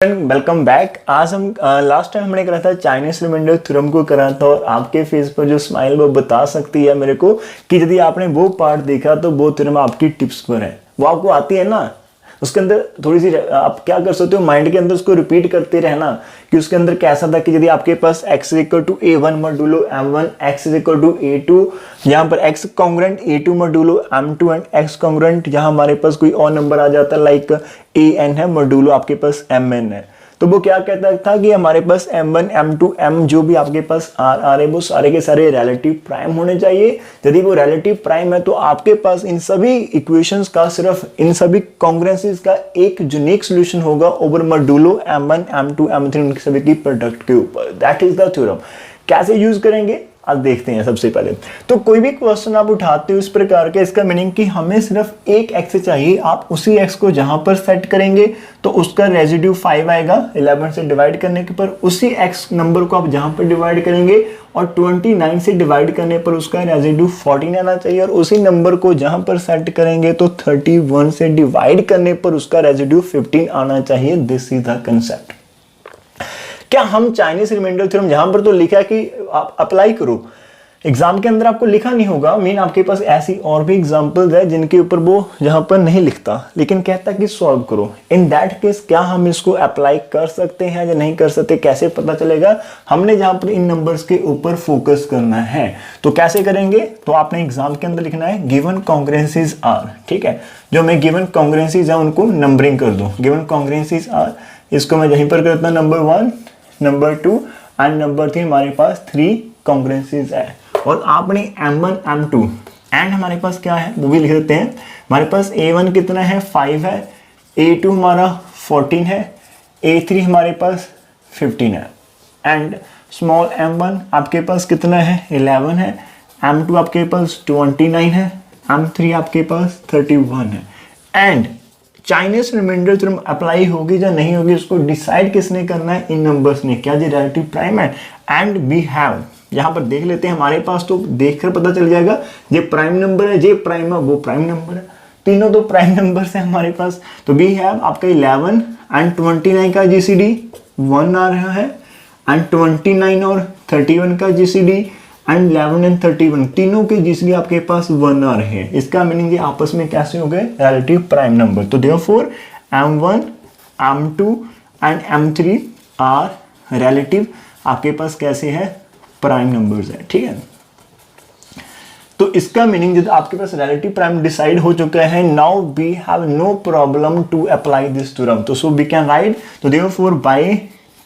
Welcome back. आज हम last time हमने करा था चाइनीज रिमाइंडर थ्योरम को करा था और आपके फेस पर जो स्माइल वो बता सकती है मेरे को कि यदि आपने वो पार्ट देखा तो वो थ्योरम आपकी टिप्स पर है, वो आपको आती है ना। उसके अंदर थोड़ी सी आप क्या कर सकते हो, माइंड के अंदर उसको रिपीट करते रहना कि उसके अंदर कैसा था कि यदि आपके पास x equal to a1 modulo m1, x equal to a2, यहाँ पर x congruent a2 modulo m2 and x congruent यहाँ हमारे पास कोई और नंबर आ जाता है लाइक an है मॉड्यूलो आपके पास mn है। तो वो क्या कहता था कि हमारे पास m1 m2 m जो भी आपके पास आ रहे वो सारे के सारे रिलेटिव प्राइम होने चाहिए। यदि वो रिलेटिव प्राइम है तो आपके पास इन सभी इक्वेशंस का, सिर्फ इन सभी कॉन्ग्रुएंसीज का एक यूनिक सॉल्यूशन होगा over modulo m1 m2 m3 उनके सभी की प्रोडक्ट के ऊपर। That is the theorem. कैसे यूज करेंगे आज देखते हैं। सबसे पहले तो कोई भी क्वेश्चन आप उठाते हो इस प्रकार के, इसका मीनिंग कि हमें सिर्फ एक एक्स चाहिए, आप उसी एक्स को जहां पर सेट करेंगे तो उसका रेजिड्यू 5 आएगा 11 से डिवाइड करने के पर, उसी एक्स नंबर को आप जहां पर डिवाइड करेंगे और 29 से डिवाइड करने पर उसका रेजिड्यू 14 आना चाहिए, और उसी नंबर को जहां पर सेट करेंगे तो 31 से डिवाइड करने पर उसका रेजिड्यू 15 आना चाहिए। This is the concept. क्या हम चाइनीज रिमाइंडर थ्योरम जहां पर तो लिखा है कि आप अप्लाई करो, एग्जाम के अंदर आपको लिखा नहीं होगा, मीन आपके पास ऐसी और भी एग्जांपल्स है जिनके ऊपर वो जहां पर नहीं लिखता लेकिन कहता कि सॉल्व करो। इन दैट केस क्या हम इसको अप्लाई कर सकते हैं या नहीं कर सकते, कैसे पता चलेगा? हमने जहां पर इन नंबर्स के ऊपर फोकस करना है। तो कैसे करेंगे? तो आपने एग्जाम के अंदर लिखना है गिवन कॉन्ग्रुएंसीज आर। ठीक है, जो मैं गिवन कॉन्ग्रुएंसीज है उनको नंबरिंग कर दो। गिवन कॉन्ग्रुएंसीज आर, इसको मैं यहीं पर करता हूं नंबर 1, नंबर 2 एंड नंबर 3। हमारे पास 3 कॉन्ग्रुएंसीज है और आपने m1 m2 एंड हमारे पास क्या है वो भी लिख देते हैं। हमारे पास a1 कितना है 5 है, a2 हमारा 14 है, a3 हमारे पास 15 है एंड स्मॉल m1 आपके पास कितना है 11 है, m2 आपके पास 29 है, m3 आपके पास 31 है। And Chinese remainder theorem apply होगी या नहीं होगी उसको डिसाइड किसने करना है? इन नंबर्स ने। क्या ये रिलेटिव प्राइम है? एंड वी हैव, यहाँ पर देख लेते हैं, हमारे पास तो देखकर पता चल जाएगा ये प्राइम नंबर है, ये प्राइम है, वो प्राइम नंबर है, तीनों तो प्राइम नंबर है हमारे पास। तो वी हैव आपका 11 एंड 29 का जीसीडी 1 आ रहा है एंड 29 और 31 का जीसीडी एंड 11 एंड 31 तीनों के जीसीडी आपके पास 1 आ रहे हैं। इसका मीनिंग ये आपस में कैसे हो गए? Relative prime number. तो therefore m1 m2 and m3 are relative आपके पास कैसे है? प्राइम नंबर्स है। ठीक है, तो इसका मीनिंग जब आपके पास रिलेटिव प्राइम डिसाइड हो चुका है, now we have no problem to apply this theorem. तो सो वी कैन राइट, तो देयरफॉर बाय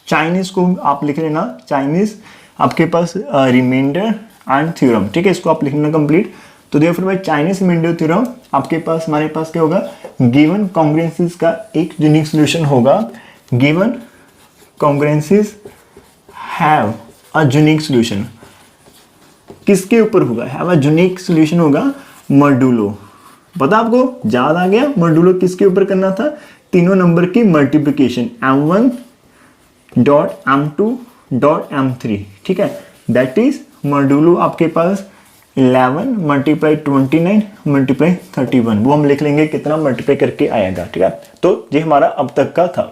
चाइनीज को आप लिख लेना, चाइनीज आपके पास रिमाइंडर एंड थ्योरम। ठीक है, इसको आप लिखना कंप्लीट। तो therefore by Chinese remainder theorem आपके पास, हमारे पास क्या होगा? गिवन कॉन्ग्रुएंसीज का एक यूनिक सॉल्यूशन होगा। Given congruences have a unique solution. किसके ऊपर होगा? हैव अ यूनिक सॉल्यूशन होगा मॉड्यूलो। पता आपको याद आ गया? मॉड्यूलो किसके ऊपर करना था? तीनों नंबर की multiplication m1 dot m2 dot m3। ठीक है, दैट इज मॉड्यूलो आपके पास 11 मल्टीप्लाई 29 मल्टीप्लाई 31। वो हम लिख लेंगे कितना मल्टीप्लाई करके आएगा। ठीक है, तो ये हमारा अब तक का था।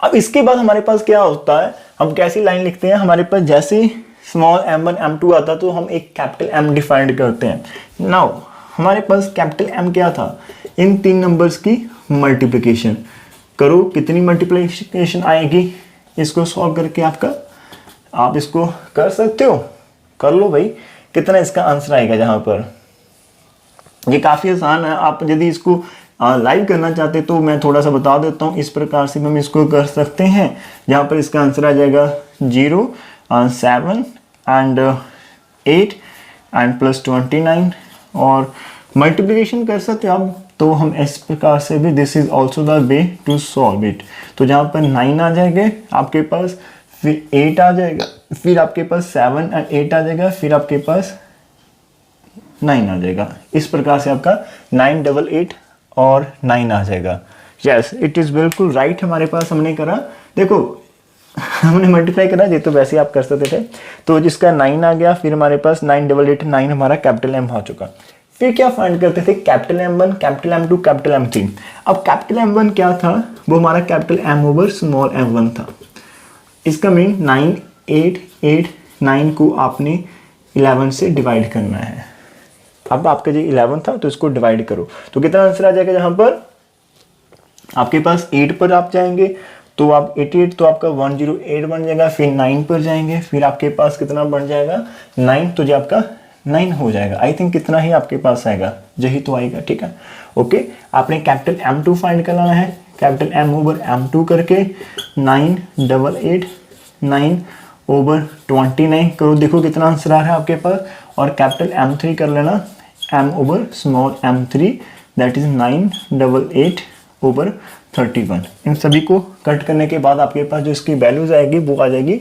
अब इसके बाद हमारे पास क्या होता है, हम कैसी लाइन लिखते हैं? हमारे पास जैसे स्मॉल m1 m2 आता तो हम एक कैपिटल M डिफाइंड करते हैं। नाउ हमारे पास कैपिटल M क्या था? इन तीन नंबर्स की मल्टीप्लिकेशन करो। कितनी मल्टीप्लिकेशन आएगी? इसको सॉल्व करके आप इसको कर सकते हो, कर लो भाई। कितना इसका आंसर आएगा? जहां पर ये काफी आसान है, आप यदि इसको लाइव करना चाहते तो मैं थोड़ा सा बता देता हूँ। इस प्रकार से हम इसको कर सकते हैं, जहां पर इसका आंसर आ जाएगा 0 7 एंड 8 एंड प्लस 29 और मल्टीप्लिकेशन कर सकते हो आप। तो हम इस प्रकार से भी, this is also the way to solve it. तो जहाँ पर 9 आ जाएंगे आपके पास, फिर 8 आ जाएगा, फिर आपके पास 7 एंड 8 आ जाएगा, फिर आपके पास 9 आ जाएगा। इस प्रकार से आपका 9 8 8 और 9 आ जाएगा। यस, इट इज़ बिल्कुल राइट। हमारे पास हमने करा, देखो हमने मल्टीप्लाई करा, ये तो वैसे आप कर सकते थे। तो जिसका 9 आ गया, फिर हमारे पास 9 8 8 9 हमारा कैपिटल M हो चुका। फिर क्या फाइंड करते थे, capital M1, capital M2, capital M3। अब कैपिटल M1 क्या था, वो हमारा capital M over small m1 था। इसका मीन 9, 8, 8, 9 को आपने 11 से डिवाइड करना है। अब आपका जो 11 था तो इसको डिवाइड करो, तो कितना आंसर आ जाएगा, जहां पर आपके पास 8 पर आप जाएंगे तो आप 88, तो आपका 108 बन जाएगा। फिर 9 पर जाएंगे, फिर आपके पास कितना बन जाएगा 9, तो जो आपका 9 हो जाएगा। आई थिंक कितना ही आपके पास आएगा, यही तो आएगा, ठीक है। ओके, आपने कैपिटल M2 फाइंड करना है, कैपिटल M ओवर M2 करके 988, 9 ओवर 29 करो, देखो कितना आंसर आ रहा है आपके पास। और कैपिटल M3 कर लेना, M over small m3, that is 988 over 31। इन सभी को कट करने के बाद आपके पास जो इसकी वैल्यूज आएगी वो आ जाएगी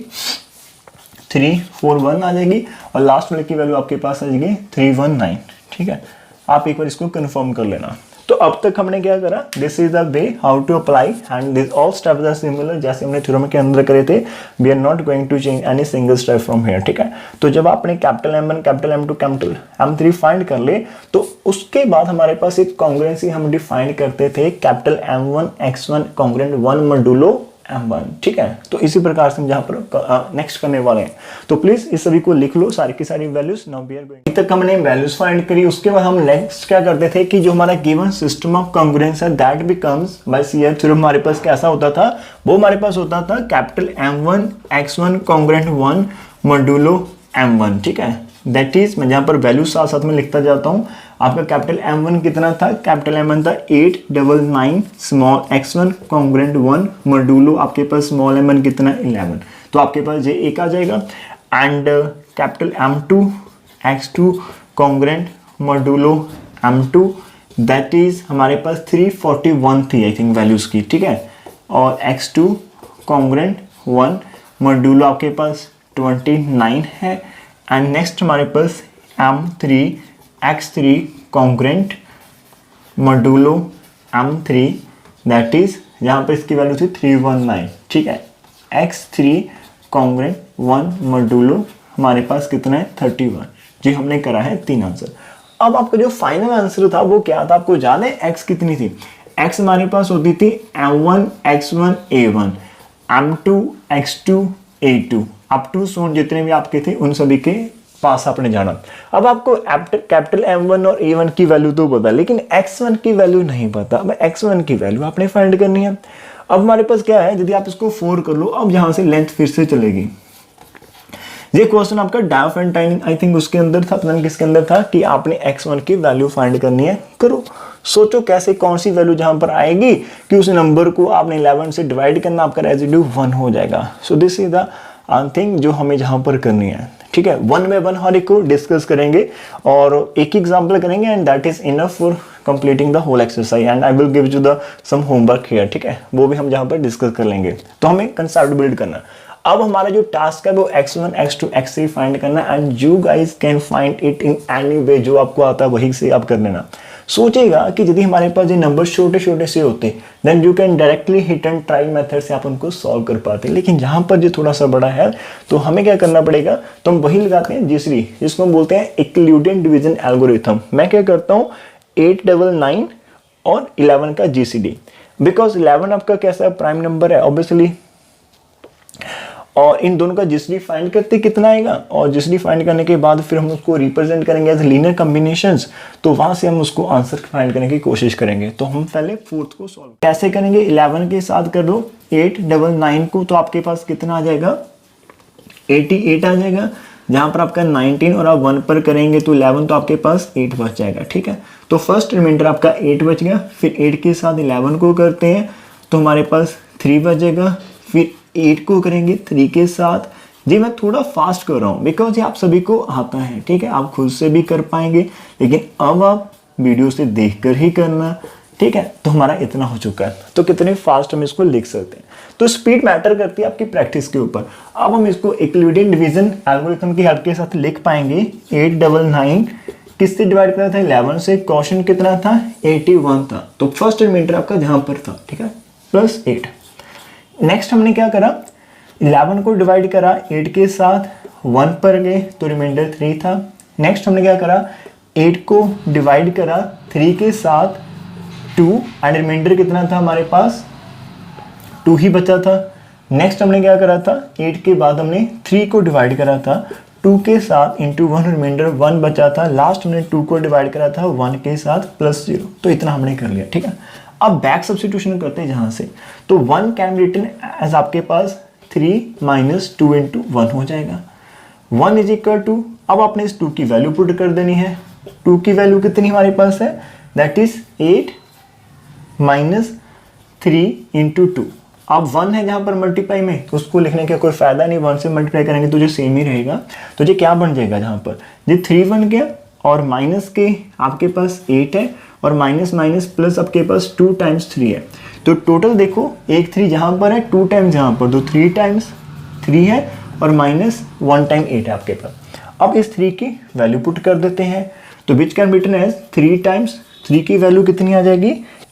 341 आ जाएगी, और लास्ट वाले की वैल्यू आपके पास आ जाएगी 319, ठीक है। आप एक बार इसको कंफर्म कर लेना। तो अब तक हमने क्या करा, this is the way how to apply and this all steps are similar, जैसे हमने थ्योरम के अंदर करे थे। We are not going to change any single step from here, ठीक है। तो जब आपने capital M1, capital M2, capital M3 find कर ले, तो उसके बाद हमारे पास एक कॉन्ग्रुएंसी हम डिफाइन करते थे, capital M1 X1 congruent 1 modulo M1, ठीक है। तो इसी प्रकार से हम जहां पर नेक्स्ट करने वाले हैं, तो प्लीज इस सभी को लिख लो, सारी की सारी values. Now we are going, तक हमने वैल्यूज फाइंड करी। उसके बाद हम नेक्स्ट क्या करते थे कि जो हमारा गिवन सिस्टम ऑफ कॉन्ग्रुएंस है that becomes by CR theorem, हमारे पास कैसा होता था, वो हमारे पास होता था capital M1 X1 congruent 1 modulo M1, ठीक है। दैट इज, मैं जहां पर वैल्यू साथ साथ में लिखता जाता हूं। आपका कैपिटल M1 कितना था, कैपिटल M1 था 899 स्मॉल x1 कॉन्ग्रुएंट 1 मॉड्यूलो आपके पास स्मॉल m1 कितना 11, तो आपके पास ये एक आ जाएगा। And capital M2 x2 congruent modulo M2, that is हमारे पास 341 थी आई थिंक वैल्यूज की, ठीक है। और x2 कॉन्ग्रुएंट 1 मॉड्यूलो आपके पास 29 है। एंड नेक्स्ट हमारे पास M3 x3 congruent modulo M3, that is यहाँ पर इसकी वैल्यू थी 319, ठीक है। x3 कॉन्ग्रुएंट 1 मॉड्यूलो हमारे पास कितना है 31, जी हमने करा है 3 आंसर। अब आपका जो फाइनल आंसर था वो क्या था, आपको जाने x कितनी थी, x हमारे पास होती थी M1 X1 A1, M2 X2 A2, up to सोन जितने भी आपके थे उन सभी के पास आपने जाना। अब आपको कैपिटल M1 और A1 की वैल्यू तो पता है, लेकिन X1 की वैल्यू नहीं पता। अब X1 की वैल्यू आपने फाइंड करनी है। अब हमारे पास क्या है, यदि आप इसको 4 कर लो, अब यहां से लेंथ फिर से चलेगी। ये क्वेश्चन आपका डायोफेंटाइन आई थिंक उसके अंदर था, पता नहीं किसके अंदर था, कि आपने X1 की वैल्यू फाइंड करनी है। करो, सोचो कैसे, कौन सी वैल्यू जहां पर आएगी कि उस नंबर को आपने 11 से डिवाइड करना, आपका रेजिड्यू 1 हो जाएगा। So this is the thing जो हमें जहां पर करनी है, ठीक है। 1 बाय 1 हर एक को डिस्कस करेंगे और एक एग्जांपल करेंगे, and that is enough for completing the whole exercise, and I will give you the sum homework here, ठीक है। वो भी हम जहां पर डिस्कस कर लेंगे। तो हमें कंसेप्ट बिल्ड करना। अब हमारा जो टास्क है वो x1 x2 x3 फाइंड करना, and you guys can find it in any way, जो आपको आता है वही से आप कर लेना। सोचेगा कि यदि हमारे पास ये नंबर छोटे छोटे से होते then you can directly hit and try method से आप उनको सॉल्व कर पाते, लेकिन यहाँ पर ये थोड़ा सा बड़ा है तो हमें क्या करना पड़ेगा, तो हम वही लगाते हैं जीसीडी, जिसको हम बोलते हैं यूक्लिडियन डिवीजन एल्गोरिथम। मैं क्या करता हूँ 899 और 11 का जीसीडी, बिकॉज 11 आपका कैसा प्राइम नंबर है ऑब्वियसली, और इन दोनों का जीसीडी फाइंड करते कितना आएगा, और जीसीडी फाइंड करने के बाद फिर हम उसको रिप्रेजेंट करेंगे एज लीनियर कॉम्बिनेशंस, तो वहां से हम उसको आंसर फाइंड करने की कोशिश करेंगे। तो हम पहले फोर्थ को सॉल्व कैसे करेंगे, 11 के साथ कर दो 899 को, तो आपके पास कितना आ जाएगा 88 आ जाएगा। जहां पर आपका 19 और आप 1 पर करेंगे तो 11, तो आपके पास 8 बच जाएगा, ठीक है। तो फर्स्ट रिमाइंडर आपका 8 बच गया, फिर 8 के साथ 11 को करते हैं तो हमारे पास 3 बचेगा, फिर 8 को करेंगे 3 के साथ। जी मैं थोड़ा फास्ट कर रहा हूँ बिकॉज ये आप सभी को आता है, ठीक है, आप खुद से भी कर पाएंगे, लेकिन अब आप वीडियो से देखकर ही करना, ठीक है। तो हमारा इतना हो चुका है, तो कितने फास्ट हम इसको लिख सकते हैं। तो स्पीड मैटर करती है आपकी प्रैक्टिस के ऊपर। अब हम इसको यूक्लिडियन डिवीजन एल्गोरिथम की हेल्प के साथ लिख पाएंगे। 899 किससे डिवाइड करा था 11 से, क्वेश्चन कितना था 81 था, तो फर्स्ट रिमाइंडर आपका जहां पर था, ठीक है, प्लस 8। नेक्स्ट हमने क्या करा 11 को डिवाइड करा 8 के साथ, 1 पर गए तो रिमाइंडर 3 था। नेक्स्ट हमने क्या करा 8 को डिवाइड करा 3 के साथ 2 एंड रिमाइंडर कितना था हमारे पास 2 ही बचा था। नेक्स्ट हमने क्या करा था 8 के बाद हमने 3 को डिवाइड करा था 2 के साथ इंटू 1 रिमाइंडर 1 बचा था। लास्ट हमने 2 को डिवाइड करा था 1 के साथ प्लस 0। तो इतना हमने कर लिया, ठीक है। अब बैक सब्स्टिट्यूशन करते हैं जहां से, तो 1 कैन बी रिटन एज आपके पास 3 माइनस 2 इंटू 1 हो जाएगा। 1 इज इक्वल टू, अब आपने इस 2 की वैल्यू पुट कर देनी है। 2 की वैल्यू कितनी हमारे पास है, दैट इज 8 माइनस 3 इंटू 2। अब 1 है जहां पर मल्टीप्लाई में, तो उसको लिखने का कोई फायदा नहीं, 1 से मल्टीप्लाई करेंगे तो जो सेम ही रहेगा। तो ये क्या बन जाएगा जहां पर ये 3 बन गया और माइनस के आपके पास 8 है और माइनस माइनस प्लस आपके पास 2 टाइम्स 3 है। तो टोटल देखो 1 3 जहां पर है 2 टाइम्स जहां पर, तो 3 टाइम्स 3 है और माइनस 1 टाइम 8 है आपके पास। अब इस 3 की वैल्यू पुट कर देते हैं, तो which can be written as 3 times 3 की वैल्यू कितनी आ जाएगी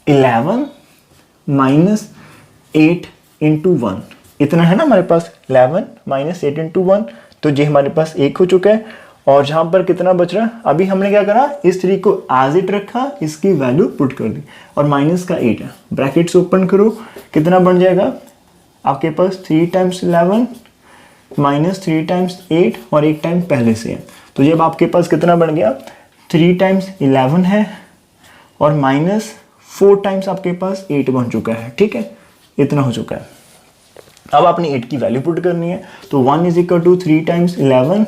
11 माइनस 8 इंटू 1, इतना है ना हमारे पास 11 माइनस 8 इंटू 1। तो ये हमारे पास 1 हो चुका है और जहां पर कितना बच रहा है, अभी हमने क्या करा इस 3 को एज इट रखा, इसकी वैल्यू पुट कर दी और माइनस का 8 है, ब्रैकेट्स ओपन करो, कितना बन जाएगा आपके पास 3 टाइम्स 11 माइनस 3 टाइम्स 8 और 1 टाइम पहले से है। तो जब आपके पास कितना बन गया 3 टाइम्स 11 है और माइनस 4 टाइम्स आपके पास 8 बन चुका है, ठीक है, इतना हो चुका है। अब आपने 8 की वैल्यू पुट करनी है, तो 1 is equal to 3 times 11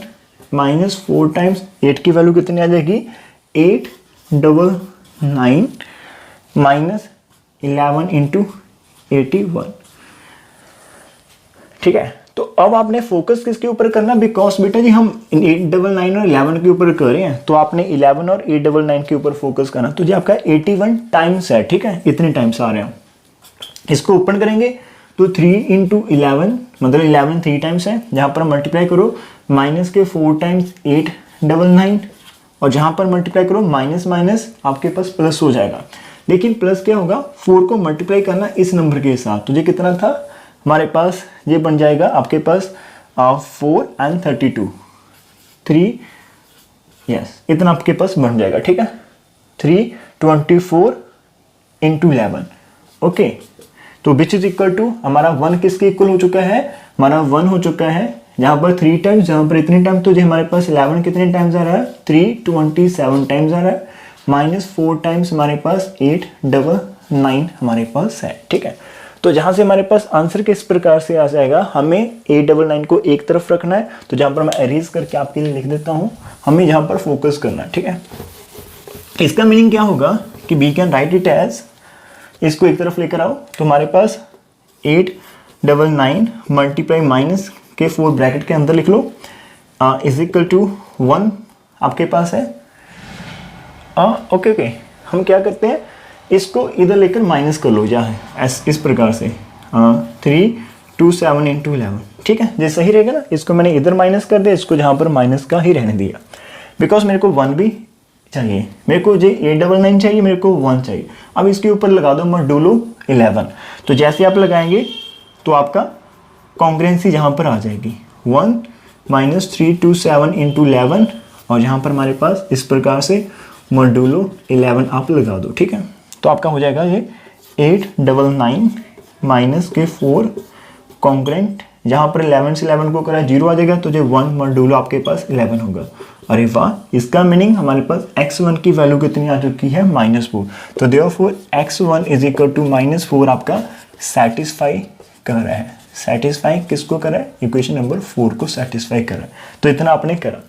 minus 4 times 8 की वैल्यू कितनी आ जाएगी 899 माइनस 11 इंटू 81, ठीक है। तो अब आपने फोकस किसके ऊपर करना, बिकॉज बेटा जी हम 899 और 11 के ऊपर कर रहे हैं, तो आपने 11 और 899 के ऊपर फोकस करना। तो ये आपका 81 टाइम्स है, ठीक है, इतने टाइम्स आ रहे हैं। इसको ओपन करेंगे तो 3 इंटू 11 मतलब 11 3 टाइम्स है, जहां पर मल्टीप्लाई करो माइनस के 4 टाइम्स 899 और जहां पर मल्टीप्लाई करो माइनस माइनस आपके पास प्लस हो जाएगा। लेकिन प्लस क्या होगा 4 को मल्टीप्लाई करना इस नंबर के साथ, तो ये कितना था हमारे पास, ये बन जाएगा आपके पास 4 एंड 32 3, यस इतना आपके पास बन जाएगा, ठीक है, 324 इंटू 11, ओके। तो विच इज इक्वल टू हमारा 1 किसके इक्वल हो चुका है, हमारा 1 हो चुका है जहां पर 3 टाइम्स, जहां पर इतने टाइम, तो जो हमारे पास 11 कितने टाइम्स आ रहा है 327 टाइम्स आ रहा है, माइनस 4 टाइम्स हमारे पास 899 हमारे पास है, ठीक है। तो जहां से हमारे पास आंसर किस प्रकार से आ जाएगा, हमें 899 को एक तरफ रखना है, तो जहां पर मैं एरेज करके आपके लिए लिख देता हूं, हमें जहां पर फोकस करना है, ठीक है। इसका मीनिंग क्या होगा कि we can write it as, इसको एक तरफ लेकर आओ, तो हमारे पास 899 मल्टीप्लाई माइनस के 4 ब्रैकेट के अंदर लिख लो इज इक्वल टू 1 आपके पास है। ओके, हम क्या करते हैं इसको इधर लेकर माइनस कर लो, जहाँ इस प्रकार से 327 इंटू 11, ठीक है, जैसा ही रहेगा ना। इसको मैंने इधर माइनस कर दिया, इसको जहाँ पर माइनस का ही रहने दिया, बिकॉज मेरे को 1 भी चाहिए, मेरे को जो 899 चाहिए, मेरे को 1 चाहिए। अब इसके ऊपर लगा दो मॉड्यूलो 11, तो जैसे आप लगाएंगे तो आपका कॉन्ग्रुएंसी जहाँ पर आ जाएगी 1 माइनस 327 इंटू 11 और यहाँ पर हमारे पास इस प्रकार से मॉड्यूलो 11 आप लगा दो, ठीक है। तो आपका हो जाएगा ये 899 माइनस के 4 कॉन्ग्रुएंट, जहाँ पर 11 से 11 को करा 0 आ जाएगा, तो जो 1 मॉड्यूलो आपके पास 11 होगा। अरे वाह, इसका मीनिंग हमारे पास x1 की वैल्यू कितनी आ चुकी है -4, तो therefore x1 is equal to -4 आपका सेटिस्फाई कर रहा है। सेटिस्फाई किसको कर रहा है, इक्वेशन नंबर 4 को सेटिस्फाई कर रहा है। तो इतना आपने करा।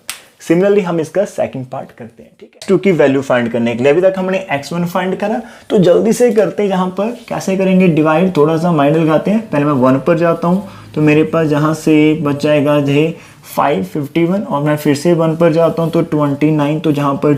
सिमिलरली हम इसका सेकंड पार्ट करते हैं, ठीक है। x2 की वैल्यू फाइंड करने के लिए अभी तक हमने x1 फाइंड करा, तो जल्दी से करते हैं। यहाँ पर कैसे करेंगे डिवाइड, थोड़ा सा माइंड लगाते हैं। पहले मैं 1 पर जाता हूँ, तो मेरे पास जहाँ से बच जाएगा जो 551 और मैं फिर से 1 पर जाता हूँ तो 29, तो जहाँ पर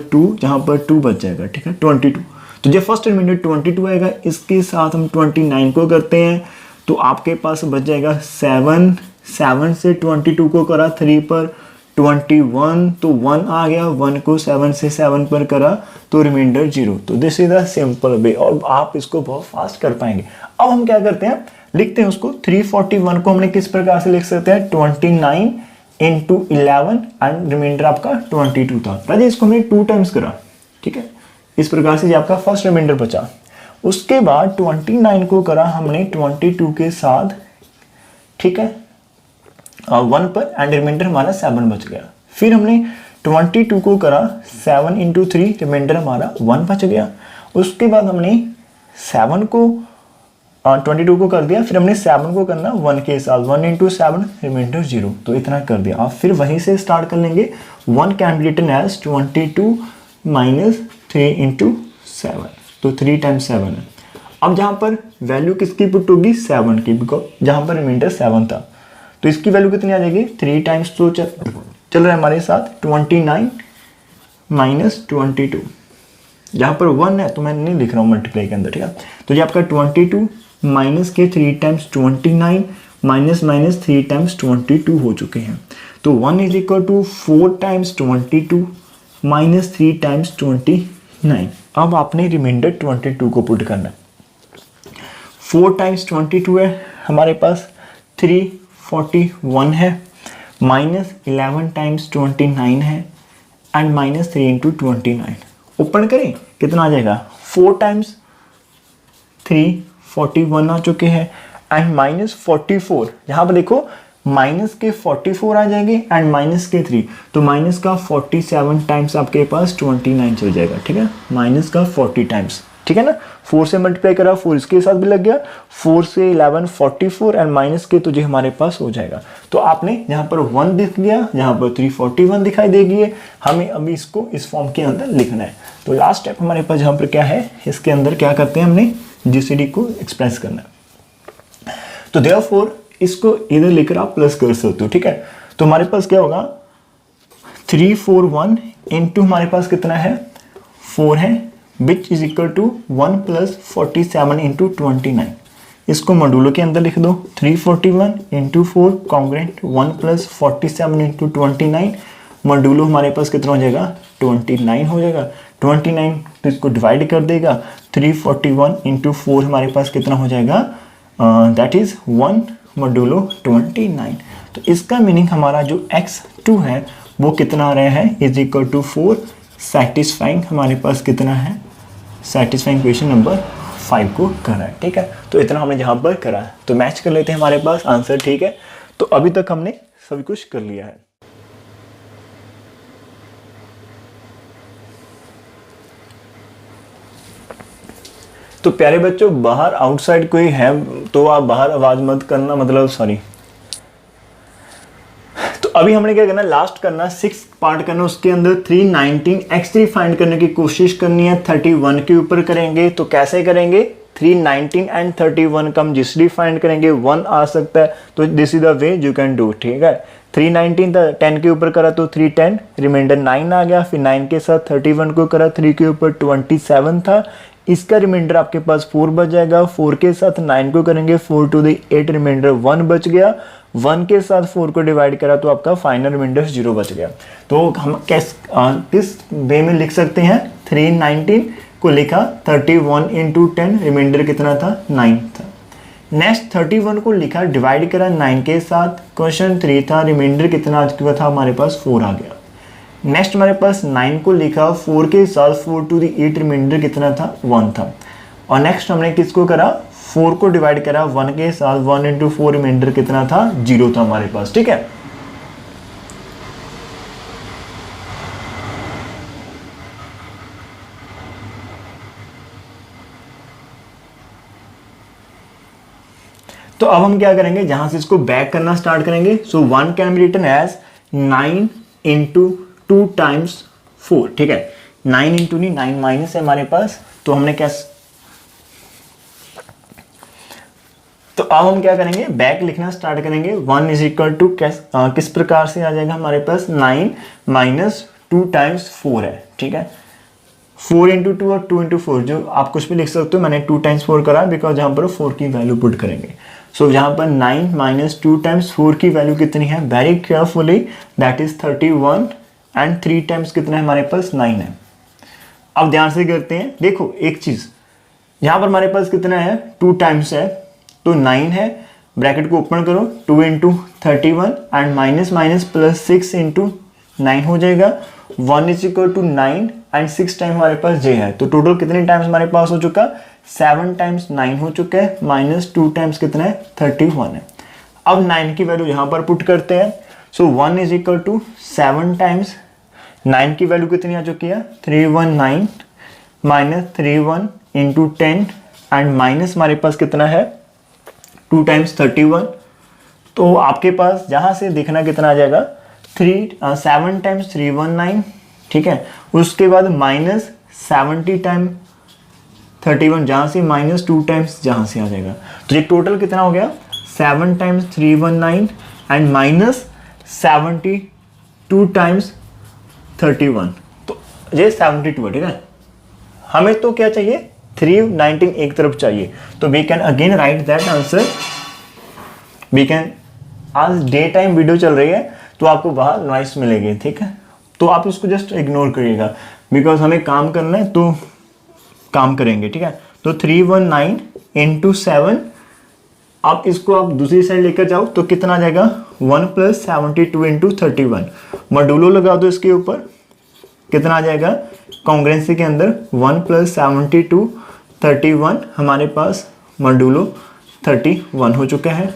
2 बच जाएगा, ठीक है 22। तो जो फर्स्ट मिनट 22 आएगा, इसके साथ हम 29 को करते हैं, तो आपके पास बच जाएगा 7 से 22 को करा 3 पर 21, तो 1 आ गया, 1 को 7 से 7 पर करा तो रिमाइंडर 0। तो this is the simple way और आप इसको बहुत फास्ट कर पाएंगे। अब हम क्या करते हैं, लिखते हैं उसको 341 को हमने किस प्रकार से लिख सकते हैं 29 इंटू 11 एंड रिमाइंडर आपका 22 था। राजा इसको हमने 2 टाइम्स करा, ठीक है, इस प्रकार से ये आपका फर्स्ट रिमाइंडर बचा। उसके बाद 29 को करा हमने 22 के साथ, ठीक है, 1 पर एंड रिमाइंडर हमारा 7 बच गया। फिर हमने 22 को करा 7 इंटू 3, रिमाइंडर हमारा 1 बच गया। उसके बाद हमने 7 को 22 को कर दिया, फिर हमने 7 को करना 1 के साथ, 1 इंटू 7 रिमाइंडर 0, तो इतना कर दिया। आप फिर वहीं से स्टार्ट कर लेंगे। 1 can be written as 22 minus 3 into 7, तो 3 टाइम्स 7 है। अब जहाँ पर वैल्यू किसकी पुट होगी, 7 की, बिकॉज जहाँ पर रिमाइंडर 7 था, तो इसकी वैल्यू कितनी आ जाएगी, 3 टाइम्स, तो चल रहा है हमारे साथ 29 माइनस 22, जहाँ पर 1 है तो मैं नहीं लिख रहा हूँ मल्टीप्लाई के अंदर, ठीक है। तो ये आपका 22 माइनस के 3 टाइम्स 29 माइनस माइनस 3 टाइम्स 22 हो चुके हैं। तो 1 is equal to 4 times 22 minus 3 times 29। अब आपने रिमाइंडर 22 को पुट करना है। 4 टाइम्स 22 है हमारे पास 341 है, माइनस 11 टाइम्स 29 है एंड माइनस 3 इंटू 29। ओपन करें कितना आ जाएगा, 4 टाइम्स 3 41 आ चुके हैं एंड माइनस 44, यहाँ पर देखो माइनस के 44 आ जाएंगे एंड माइनस के 3, तो माइनस का 47 टाइम्स आपके पास 29 चल जाएगा, ठीक है, माइनस का 40 टाइम्स, ठीक है ना। 4 से मल्टीप्लाई करा, 4 इसके साथ भी लग गया, 4 से 11 44 एंड माइनस के, तो जो हमारे पास हो जाएगा। तो आपने यहाँ पर 1 दिख गया, यहाँ पर 341 दिखाई देगी, हमें अभी इसको इस फॉर्म के अंदर लिखना है। तो लास्ट स्टेप हमारे पास यहाँ पर क्या है, इसके अंदर क्या करते हैं, हमने जीसीडी को एक्सप्रेस करना है। तो देयरफॉर इसको इधर लेकर आप प्लस कर सकते हो, ठीक है। तो हमारे पास क्या होगा, 341 इंटू हमारे पास कितना है, 4 है, which is equal to 1 plus 47 into 29। इसको मॉड्यूलो के अंदर लिख दो, 341 into 4 congruent 1 plus 47 into 29, modulo हमारे पास कितना हो जाएगा, 29 हो जाएगा। 29 तो इसको डिवाइड कर देगा, 341 इंटू 4 हमारे पास कितना हो जाएगा, दैट इज 1 मॉड्यूलो 29। तो इसका मीनिंग हमारा जो x2 है वो कितना आ रहा है, इज इक्वल टू 4, सेटिस्फाइंग हमारे पास कितना है, सेटिस्फाइंग क्वेश्चन नंबर 5 को करा है, ठीक है। तो इतना हमने जहाँ पर करा है, तो मैच कर लेते हैं हमारे पास आंसर, ठीक है। तो अभी तक हमने सब कुछ कर लिया है। तो प्यारे बच्चों, बाहर आउटसाइड कोई है तो आप बाहर आवाज मत करना, मतलब सॉरी। तो अभी हमने क्या करना, लास्ट करना, 6 पार्ट करना, उसके अंदर 319 x3 फाइंड करने की कोशिश करनी है, 31 के ऊपर करेंगे। तो कैसे करेंगे, 319 एंड 31 का हम जीसीडी फाइंड करेंगे, 1 आ सकता है, तो this is the way you can do, ठीक है। 319 था, 10 के ऊपर करा तो 310, रिमाइंडर 9 आ गया, फिर 9 के साथ 31 को करा, 3 के ऊपर 27 था, इसका रिमाइंडर आपके पास 4 बच जाएगा। 4 के साथ 9 को करेंगे, 4 टू द 8, रिमाइंडर 1 बच गया। 1 के साथ 4 को डिवाइड करा तो आपका फाइनल रिमाइंडर 0 बच गया। तो हम किस वे में लिख सकते हैं, 319 को लिखा 31 इंटू 10, रिमाइंडर कितना था, 9 था। नेक्स्ट 31 को लिखा, डिवाइड करा 9 के साथ, क्वेश्चन 3 था, रिमाइंडर कितना आ चुका था हमारे पास, 4 आ गया। नेक्स्ट हमारे पास 9 को लिखा, 4 के साथ 4 टू द 8, रिमाइंडर कितना था, 1 था। और नेक्स्ट हमने किसको करा, 4 को डिवाइड करा 1 के साथ, 1 इंटू 4, रिमाइंडर कितना था, 0 था हमारे पास, ठीक है। तो अब हम क्या करेंगे, जहां से इसको बैक करना स्टार्ट करेंगे। So 1 can be written as 9 into 2 times 4, ठीक है। 9 इंटू नहीं, 9 माइनस है हमारे पास, तो हमने क्या, तो अब हम क्या करेंगे, बैक लिखना स्टार्ट करेंगे। 1 इज इक्वल टू किस प्रकार से आ जाएगा हमारे पास, 9 माइनस 2 टाइम्स 4 है, ठीक है। 4 इंटू 2 और 2 इंटू 4, जो आप कुछ भी लिख सकते हो, मैंने 2 टाइम्स 4 करा बिकॉज यहाँ पर 4 की वैल्यू पुट करेंगे। सो यहाँ पर 9 माइनस 2 टाइम्स 4 की वैल्यू कितनी है, very carefully, that is 31 and 3 times कितना है हमारे पास, 9 है। अब ध्यान से करते हैं, देखो एक चीज, यहाँ पर हमारे पास कितना है, 2 टाइम्स है तो 9 है, ब्रैकेट को ओपन करो, 2 into 31 and minus minus plus 6 into 9 हो जाएगा। 1 is equal to 9 and 6 time हमारे पास j है, तो टोटल कितने टाइम्स हमारे पास हो चुका, 7 टाइम्स 9 हो चुका है, माइनस 2 टाइम्स कितना है, 31 है। अब 9 की वैल्यू यहाँ पर पुट करते हैं, सो 1 इज इक्वल टू 7 टाइम्स 9 की वैल्यू कितनी आ चुकी है, 319 माइनस 31 इंटू 10 एंड माइनस हमारे पास कितना है 2 टाइम्स 31, तो आपके पास जहाँ से देखना कितना आ जाएगा 7 टाइम्स 319, ठीक है। उसके बाद माइनस 70 टाइम 31 जहाँ से, माइनस 2 टाइम्स जहाँ से आ जाएगा, तो ये टोटल कितना हो गया 7 टाइम्स 319 एंड माइनस 72 टाइम्स 31, तो ये 72 है, ठीक है। हमें तो क्या चाहिए 319 एक तरफ चाहिए, तो we can again write that answer. We can, आज डे टाइम वीडियो चल रही है तो आपको बाहर नॉइस मिलेगी, ठीक है, तो आप उसको जस्ट इग्नोर करिएगा, बिकॉज हमें काम करना है तो काम करेंगे, ठीक है। तो 319 इंटू 7, आप इसको आप दूसरी साइड लेकर जाओ तो कितना आ जाएगा 1 प्लस 72 इंटू 31, मॉड्यूलो लगा दो इसके ऊपर, कितना आ जाएगा कॉन्ग्रुएंसी के अंदर 1 प्लस 72 31, हमारे पास मॉड्यूलो 31 हो चुका है।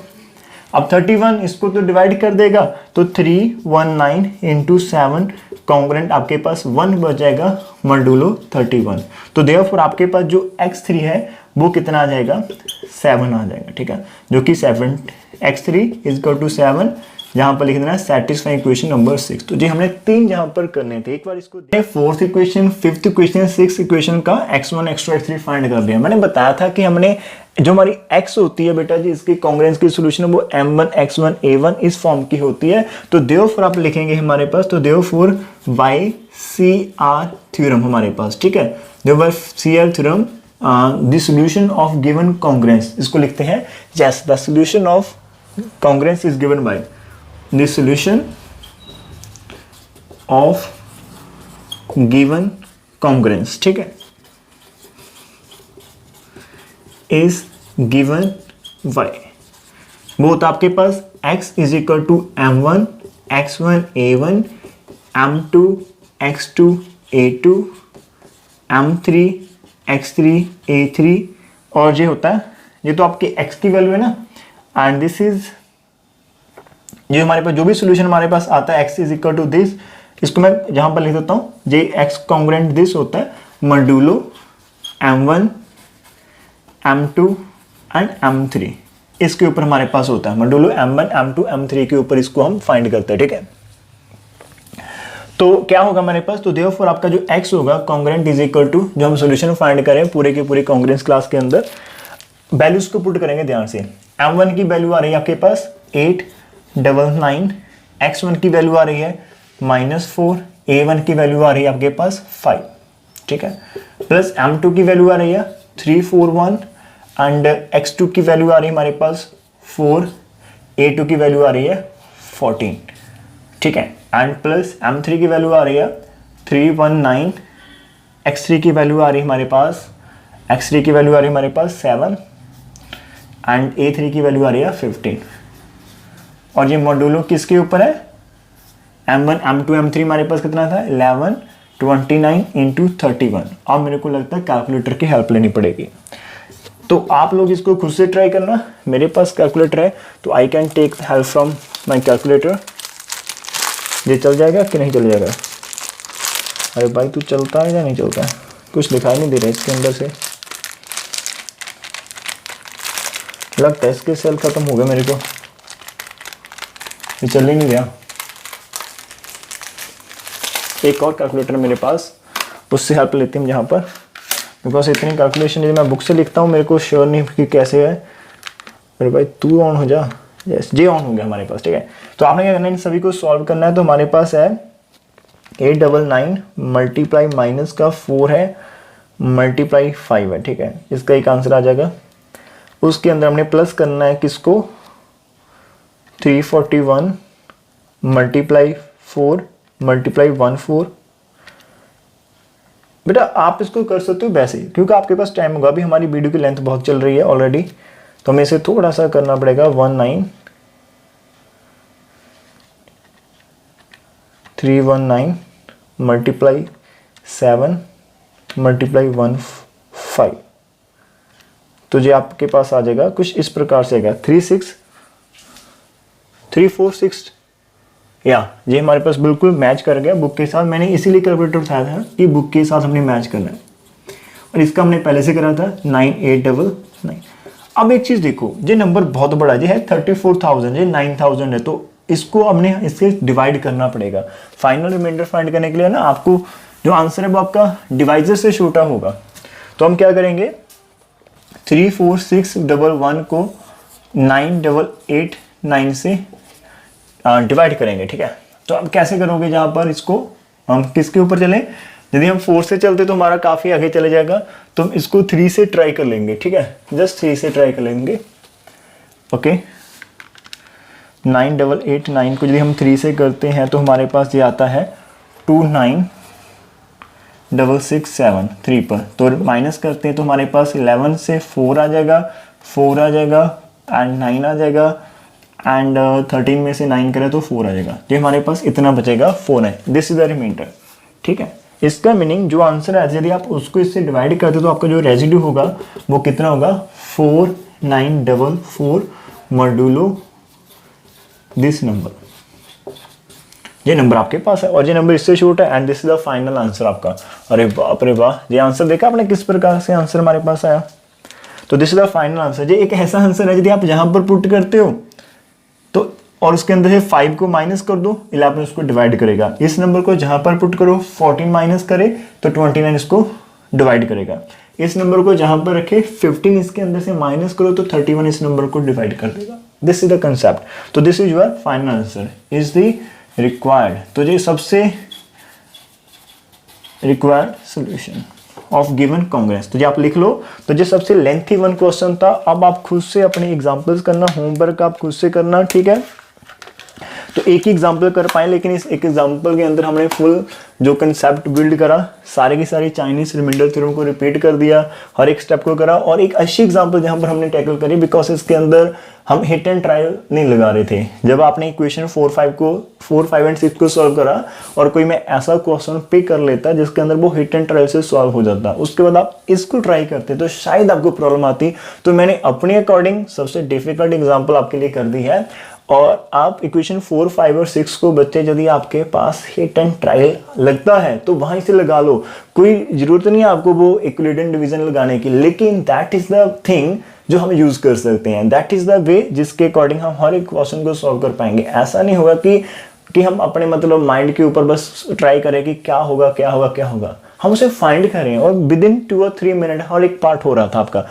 अब 31 इसको तो डिवाइड कर देगा, तो 319 इंटू 7 कॉन्ग्रुएंट आपके पास 1 बच जाएगा मॉड्यूलो 31, तो देयरफॉर आपके पास जो x3 है वो कितना आ जाएगा 7 आ जाएगा, ठीक है, जो कि 7 x3 इज इक्वल टू 7, जहां पर लिख देना सेटिस्फाई इक्वेशन नंबर 6। तो जी हमने 3 जहां पर करने थे, एक बार इसको fourth equation, fifth equation, six equation का x1 x2 x3 फाइंड कर दिया। मैंने बताया था कि हमने जो हमारी x होती है बेटा जी, इसकी कॉन्ग्रुएंस की सॉल्यूशन वो m1 x1 a1 इस फॉर्म की होती है, तो देयरफॉर आप लिखेंगे हमारे पास, तो देयरफॉर YCR थ्योरम हमारे पास, ठीक है, YCR theorem the solution of given congruence, इसको लिखते हैं yes the solution of congruence is given by the solution of given congruence, ठीक है, is given by both आपके पास x is equal to m1 x1 a1 m2 x2 a2 m3 x3 a3, और ये होता है, ये तो आपकी x की वैल्यू है ना, एंड दिस इज जो हमारे पास जो भी सॉल्यूशन हमारे पास आता है x is equal to this, इसको मैं जहां पर लिख देता हूं, जे x कॉन्ग्रुएंट दिस होता है modulo m1 m2 and m3, इसके ऊपर हमारे पास होता है मॉड्यूलो m1 m2 m3 के ऊपर इसको हम फाइंड करते हैं, ठीक है। तो क्या होगा हमारे पास, तो देयरफॉर आपका जो x होगा कॉन्ग्रुएंट इज इक्वल टू, जो हम सॉल्यूशन फाइंड करें पूरे के पूरे कॉन्ग्रुएंस क्लास के अंदर, वैल्यूज को पुट करेंगे ध्यान से। m1 की वैल्यू आ रही है आपके पास 899, x1 की वैल्यू आ रही है -4, a1 की वैल्यू आ रही है आपके पास 5, ठीक है, प्लस m2 की वैल्यू आ रही है 341 एंड x2 की वैल्यू आ रही है हमारे पास 4, a2 की वैल्यू आ रही है 14, ठीक है, एंड प्लस m3 की वैल्यू आ रही है 319, x3 की वैल्यू आ रही है हमारे पास, x3 की वैल्यू आ रही है हमारे पास 7 एंड a3 की वैल्यू आ रही है 15, और ये मॉड्यूलो किसके ऊपर है, m1 m2 m3 हमारे पास कितना था 11 29 इंटू 31। अब मेरे को लगता है कैलकुलेटर की हेल्प लेनी पड़ेगी, तो आप लोग इसको खुद से ट्राई करना, मेरे पास कैलकुलेटर है तो I can take help from my calculator. ये चल जाएगा कि नहीं चल जाएगा, अरे भाई तू चलता है या नहीं चलता है, कुछ दिखाई नहीं दे रहा है इसके अंदर से, लगता है इसके सेल खत्म हो गए मेरे को, ये चल ही नहीं रहा। एक और कैलकुलेटर मेरे पास, उससे हेल्प लेते हैं यहाँ पर, बिकॉज इतनी कैलकुलेशन यदि मैं बुक से लिखता हूँ मेरे को श्योर नहीं कि कैसे है। अरे भाई तू ऑन हो जा, यस जे ऑन हो गया हमारे पास, ठीक है। तो आपने क्या करना है, इन सभी को सॉल्व करना है, तो हमारे पास है 899 मल्टीप्लाई माइनस का 4 है मल्टीप्लाई 5 है, ठीक है, इसका एक आंसर आ जाएगा। उसके अंदर हमने प्लस करना है किसको, 341 मल्टीप्लाई 4 मल्टीप्लाई 14। बेटा आप इसको कर सकते हो वैसे, क्योंकि आपके पास टाइम होगा, अभी हमारी वीडियो की लेंथ बहुत चल रही है ऑलरेडी, तो हमें इसे थोड़ा सा करना पड़ेगा 319 मल्टीप्लाई 7 मल्टीप्लाई 15, तो ये आपके पास आ जाएगा कुछ इस प्रकार से आएगा 346 या ये हमारे पास बिल्कुल मैच कर गया बुक के साथ। मैंने इसीलिए कैलकुलेटर उठाया था कि बुक के साथ हमने मैच करना है, और इसका हमने पहले से करा था 9899। अब एक चीज़ देखो, ये नंबर बहुत बड़ा है 34,000, ये 9,000 है, तो इसको हमने इससे डिवाइड करना पड़ेगा। फाइनल रिमाइंडर फाइंड करने के लिए ना आपको जो आंसर है वो आपका डिवाइजर से छोटा होगा। तो हम क्या करेंगे, 34611 को 9889 से डिवाइड करेंगे, ठीक है। तो अब कैसे करोगे, जहाँ पर इसको हम किसके ऊपर चलें, यदि हम 4 से चलते तो हमारा काफ़ी आगे चले जाएगा, तो हम इसको 3 से ट्राई कर लेंगे, ठीक है, जस्ट 3 से ट्राई कर लेंगे। ओके, 9889 को यदि हम 3 से करते हैं तो हमारे पास ये आता है 29667 3 पर, तो माइनस करते हैं तो हमारे पास 11 से 4 आ जाएगा, 4 आ जाएगा एंड 9 आ जाएगा, एंड 13 में से 9 करें तो 4 आ जाएगा। तो हमारे पास इतना बचेगा 4 है, दिस इज द रिमाइंडर, ठीक है। इसका मीनिंग जो आंसर है यदि आप उसको इससे डिवाइड करते हो तो आपका जो रेजिड्यू होगा वो कितना होगा, 4944 मॉड्यूलो दिस नंबर। ये नंबर आपके पास है और ये नंबर इससे शॉर्ट है, and this is the final answer आपका। अरे बाप रे वाह, ये आंसर देखा आपने किस प्रकार से आंसर हमारे पास आया। तो this is the final answer. ये एक ऐसा आंसर है यदि आप यहाँ पर पुट करते हो तो और उसके अंदर से 5 को माइनस कर दो, 11 उसको डिवाइड करेगा। इस नंबर को जहां पर पुट करो 14 माइनस करे तो 29 इसको डिवाइड करेगा। इस नंबर को जहां पर रखे 15 इसके अंदर से माइनस करो तो 31 इस नंबर को डिवाइड कर देगा। This is the concept. तो this is your final answer is the required. तो ये सबसे required solution of given congruence. तो ये आप लिख लो। तो ये सबसे लेंथी वन क्वेश्चन था। अब आप खुद से अपने एग्जांपल्स करना, होमवर्क आप खुद से करना, ठीक है। तो एक ही एग्जाम्पल कर पाए, लेकिन इस एक एग्जाम्पल के अंदर हमने फुल जो कंसेप्ट बिल्ड करा, सारे की सारी चाइनीज रिमाइंडर थ्योरम को रिपीट कर दिया, हर एक स्टेप को करा, और एक अच्छी एग्जाम्पल जहाँ पर हमने टैकल करी, बिकॉज इसके अंदर हम हिट एंड ट्रायल नहीं लगा रहे थे। जब आपने इक्वेशन 4, 5 एंड 6 को सॉल्व करा और कोई मैं ऐसा क्वेश्चन पिक कर लेता जिसके अंदर वो हिट एंड ट्रायल से सॉल्व हो जाता, उसके बाद आप इसको ट्राई करते तो शायद आपको प्रॉब्लम आती। तो मैंने अपने अकॉर्डिंग सबसे डिफिकल्ट एग्जाम्पल आपके लिए कर दी है, और आप इक्वेशन 4, 5 और 6 को बच्चे यदि आपके पास हिट एंड ट्रायल लगता है तो वहीं से लगा लो। कोई जरूरत नहीं है आपको वो इक्विवेलेंट डिवीजन लगाने की, लेकिन दैट इज द थिंग जो हम यूज कर सकते हैं। दैट इज द वे जिसके अकॉर्डिंग हम हर एक क्वेश्चन को सॉल्व कर पाएंगे। ऐसा नहीं होगा कि हम अपने मतलब माइंड के ऊपर बस ट्राई करें कि क्या होगा क्या होगा क्या होगा। हम उसे फाइंड करें, और विद इन 2 और 3 मिनट हर एक पार्ट हो रहा था आपका।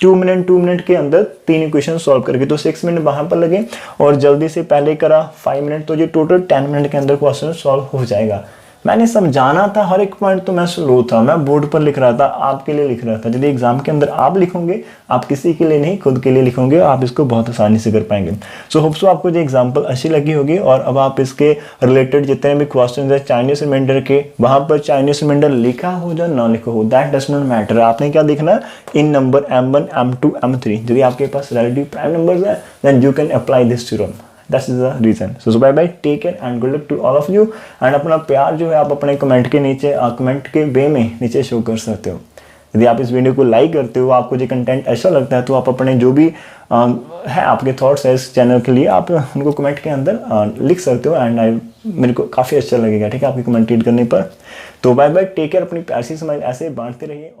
2 मिनट के अंदर 3 इक्वेशन सॉल्व करके, तो 6 मिनट वहां पर लगे, और जल्दी से पहले करा 5 मिनट, तो ये टोटल 10 मिनट के अंदर क्वेश्चन सॉल्व हो जाएगा। मैंने समझाना था हर एक पॉइंट, तो मैं स्लो था, मैं बोर्ड पर लिख रहा था, आपके लिए लिख रहा था। यदि एग्जाम के अंदर आप लिखोगे, आप किसी के लिए नहीं खुद के लिए लिखोगे, आप इसको बहुत आसानी से कर पाएंगे। सो होप सो आपको ये एग्जाम्पल अच्छी लगी होगी, और अब आप इसके रिलेटेड जितने भी क्वेश्चन है चाइनीज रिमाइंडर के, वहां पर चाइनीज रिमाइंडर लिखा हो या ना लिखा हो, दैट डज नॉट मैटर। आपने क्या देखना, इन नंबर M1, M2, M3 यदि आपके पास रिलेटिव प्राइम नंबर्स है, then you can apply this theorem. That is the reason. So bye bye, take care and good luck to all of you. And अपना प्यार जो है आप अपने कमेंट के नीचे, कमेंट के वे में नीचे शो कर सकते हो। यदि आप इस वीडियो को लाइक करते हो, आपको जो कंटेंट अच्छा लगता है, तो आप अपने जो भी है आपके थॉट्स है इस चैनल के लिए, आप उनको कमेंट के अंदर लिख सकते हो, एंड मेरे को काफ़ी अच्छा लगेगा, ठीक है, आपकी कमेंट रीड करने पर। तो बाय बाय, टेक केयर, अपनी प्यार सी स्माइल ऐसे बांटते रहिए।